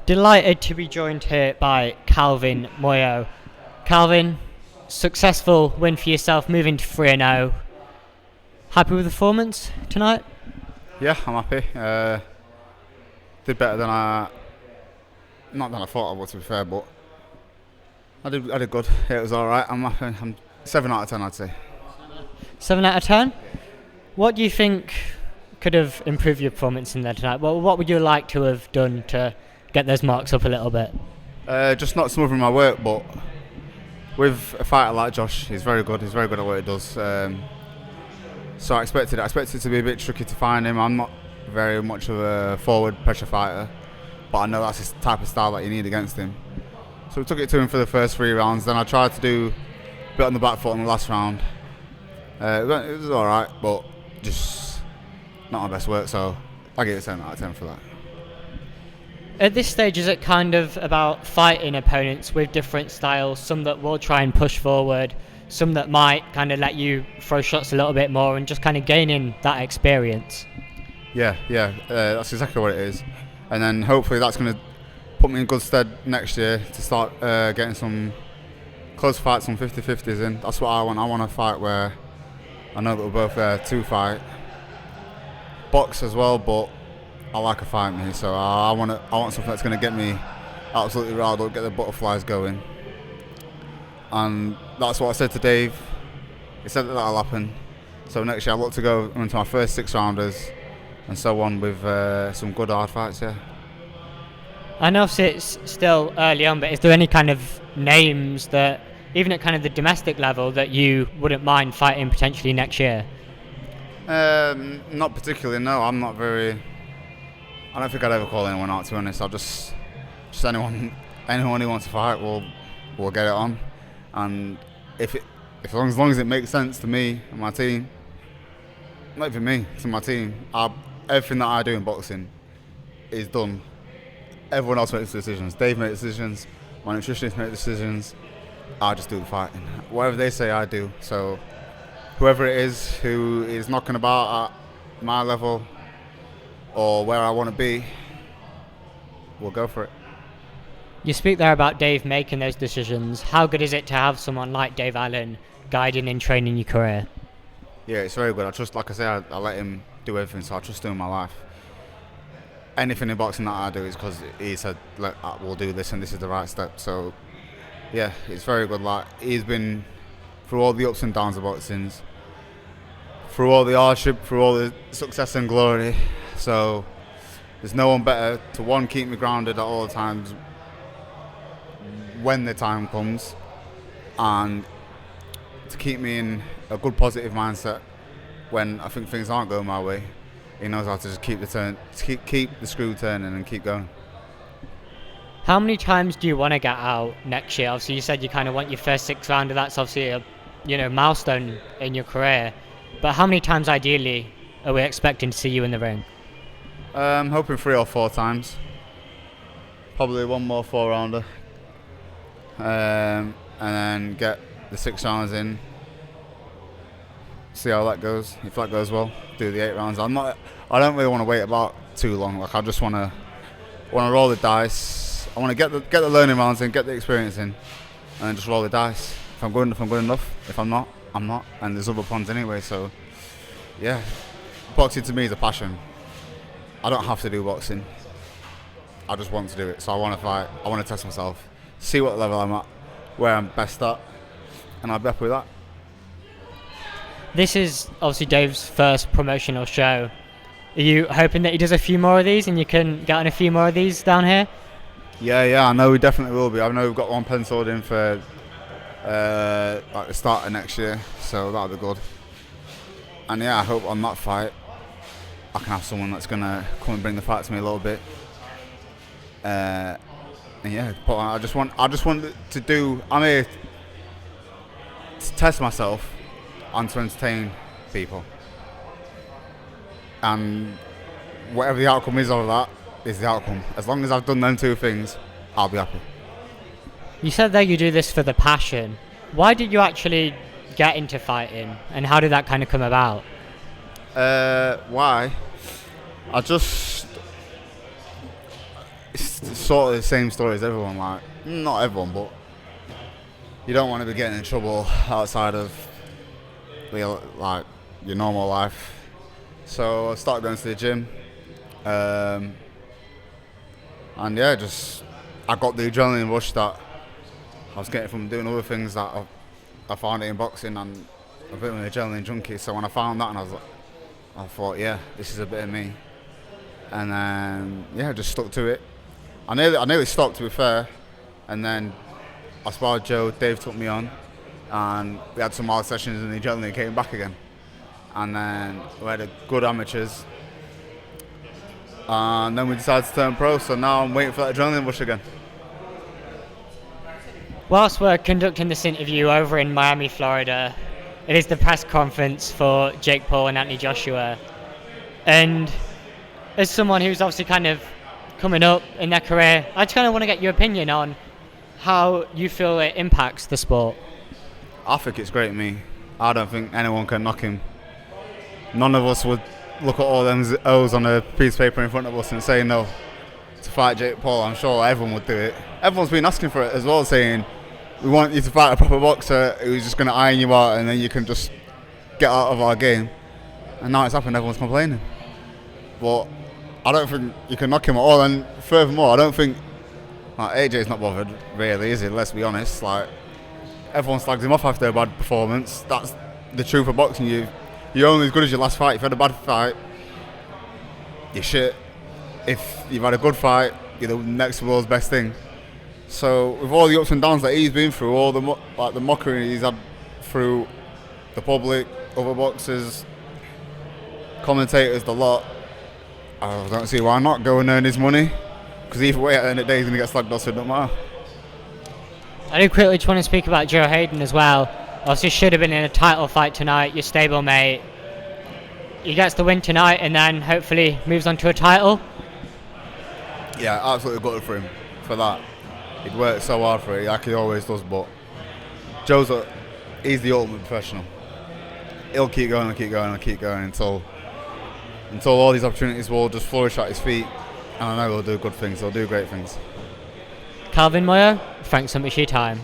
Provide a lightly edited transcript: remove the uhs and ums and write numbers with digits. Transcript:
Delighted to be joined here by Calvin Moyo. Calvin, successful win for yourself, moving to 3-0. Happy with the performance tonight? Yeah, I'm happy. Did better than not than I thought I would, to be fair, but I did good. Yeah, it was all right. I'm happy. I'm 7 out of 10, I'd say. 7 out of 10? What do you think could have improved your performance in there tonight? What would you like to have done to get those marks up a little bit? Just not smothering my work, but with a fighter like Josh, he's very good. He's very good at what he does. So I expected it to be a bit tricky to find him. I'm not very much of a forward pressure fighter, but I know that's the type of style that you need against him. So we took it to him for the first 3 rounds. Then I tried to do a bit on the back foot in the last round. It was all right, but just not my best work. So I give it a 7 out of 10 for that. At this stage, is it kind of about fighting opponents with different styles, some that will try and push forward, some that might kind of let you throw shots a little bit more, and just kind of gaining that experience? Yeah, that's exactly what it is. And then hopefully that's going to put me in good stead next year to start getting some close fights, some 50-50s in. That's what I want. I want a fight where I know that we're both there to fight. Box as well, but I like a fight, me. So I want something that's going to get me absolutely riled up, get the butterflies going. And that's what I said to Dave. He said that'll happen. So next year I look to go into my first 6 rounders and so on with some good hard fights, yeah. I know it's still early on, but is there any kind of names that, even at kind of the domestic level, that you wouldn't mind fighting potentially next year? Not particularly, no. I don't think I'd ever call anyone out, to be honest. I'll just anyone who wants to fight, we'll get it on. And as long as it makes sense to me and my team, not even me, to my team, everything that I do in boxing is done. Everyone else makes decisions. Dave makes decisions. My nutritionist makes decisions. I just do the fighting. Whatever they say, I do. So whoever it is who is knocking about at my level or where I want to be, we'll go for it. You speak there about Dave making those decisions. How good is it to have someone like Dave Allen guiding and training your career? Yeah, it's very good. I trust, like I say, I let him do everything, so I trust him in my life. Anything in boxing that I do is because he said, we'll do this and this is the right step. So, yeah, it's very good. Like, he's been through all the ups and downs of boxing, through all the hardship, through all the success and glory. So, there's no one better to, one, keep me grounded at all times when the time comes, and to keep me in a good positive mindset when I think things aren't going my way. He knows how to just keep the screw turning and keep going. How many times do you want to get out next year? Obviously, you said you kind of want your first 6 rounder. That's obviously a milestone in your career. But how many times ideally are we expecting to see you in the ring? I'm hoping 3 or 4 times. Probably one more 4-rounder. And then get the 6 rounds in. See how that goes. If that goes well, do the 8 rounds. I don't really want to wait about too long. Like, I just want to roll the dice. I want to get the learning rounds in, get the experience in, and then just roll the dice. If I'm good enough. If I'm not, I'm not. And there's other ponds anyway. So, yeah, boxing to me is a passion. I don't have to do boxing. I just want to do it. So I want to fight. I want to test myself, see what level I'm at, where I'm best at, and I'll be happy with that. This is obviously Dave's first promotional show. Are you hoping that he does a few more of these and you can get on a few more of these down here? Yeah, I know we definitely will be. I know we've got one penciled in for like the start of next year, so that'll be good. And yeah, I hope on that fight I can have someone that's gonna come and bring the fight to me a little bit. And yeah, but I just want to do. I'm here to test myself and to entertain people, and whatever the outcome is of that is the outcome. As long as I've done them 2 things, I'll be happy. You said that you do this for the passion. Why did you actually get into fighting, and how did that kind of come about? Why? it's sort of the same story as everyone. Like, not everyone, but you don't want to be getting in trouble outside of like your normal life. So I started going to the gym, and yeah, just I got the adrenaline rush that I was getting from doing other things that I found it in boxing, and a bit of an adrenaline junkie. So when I found that, and I thought, yeah, this is a bit of me, and then yeah, just stuck to it. I nearly stopped, to be fair, and then I sparred Joe. Dave took me on, and we had some more sessions, and the adrenaline came back again. And then we had a good amateurs, and then we decided to turn pro. So now I'm waiting for that adrenaline rush again. Whilst we're conducting this interview over in Miami, Florida, it is the press conference for Jake Paul and Anthony Joshua. And as someone who's obviously kind of coming up in their career, I just kind of want to get your opinion on how you feel it impacts the sport. I think it's great, me. I don't think anyone can knock him. None of us would look at all them O's on a piece of paper in front of us and say no to fight Jake Paul. I'm sure everyone would do it. Everyone's been asking for it as well, saying we want you to fight a proper boxer who's just going to iron you out and then you can just get out of our game. And now it's happened, everyone's complaining. But I don't think you can knock him at all. And furthermore, I don't think AJ's not bothered, really, is he? Let's be honest. Like, everyone slags him off after a bad performance. That's the truth of boxing. You're only as good as your last fight. If you had a bad fight, you're shit. If you've had a good fight, you're the next world's best thing. So with all the ups and downs that he's been through, all the the mockery he's had through the public, other boxers, commentators, the lot, I don't see why not go and earn his money. Because either way, at the end of the day, he's going to get slagged off, so it don't matter. I do quickly just want to speak about Joe Hayden as well. Obviously, should have been in a title fight tonight. Your stablemate. He gets the win tonight, and then hopefully moves on to a title. Yeah, absolutely gutted for him for that. He'd worked so hard for it, like he always does. But he's the ultimate professional. He'll keep going and keep going and keep going until all these opportunities will just flourish at his feet. And I know he'll do good things. He'll do great things. Calvin Moyo, thanks so much for your time.